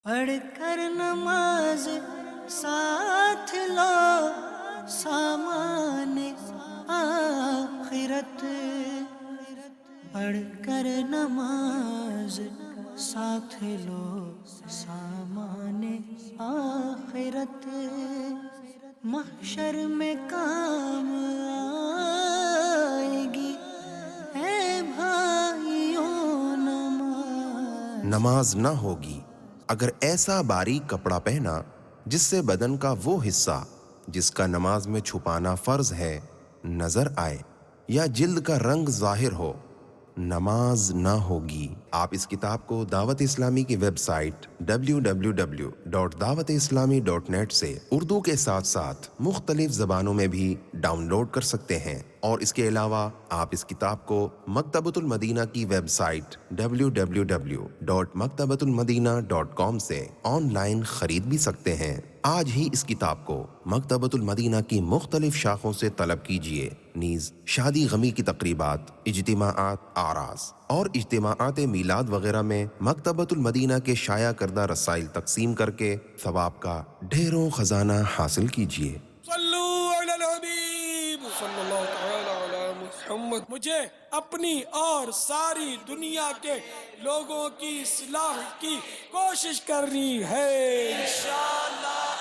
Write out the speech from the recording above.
پڑھ کر نماز ساتھ لو سامان آخرت، پڑھ کر نماز ساتھ لو سامان آخرت، محشر میں کام آئے گی اے بھائیوں نماز۔ نماز نہ ہوگی اگر ایسا باریک کپڑا پہنا جس سے بدن کا وہ حصہ جس کا نماز میں چھپانا فرض ہے نظر آئے، یا جلد کا رنگ ظاہر ہو، نماز نہ ہوگی۔ آپ اس کتاب کو دعوت اسلامی کی ویب سائٹ www.dawat-islami.net سے اردو کے ساتھ ساتھ مختلف زبانوں میں بھی ڈاؤن لوڈ کر سکتے ہیں، اور اس کے علاوہ آپ اس کتاب کو مکتبۃ المدینہ کی ویب سائٹ www.maktabatul-madina.com سے آن لائن خرید بھی سکتے ہیں۔ آج ہی اس کتاب کو مکتبۃ المدینہ کی مختلف شاخوں سے طلب کیجیے، نیز شادی غمی کی تقریبات، اجتماعات، آراس اور اجتماعات میلاد وغیرہ میں مکتبۃ المدینہ کے شائع کردہ رسائل تقسیم کر کے ثواب کا ڈھیروں خزانہ حاصل کیجیے۔ صلو علی الحبیب صلی اللہ تعالی علی محمد۔ مجھے اپنی اور ساری دنیا کے لوگوں کی اصلاح کی کوشش کرنی ہے انشاءاللہ۔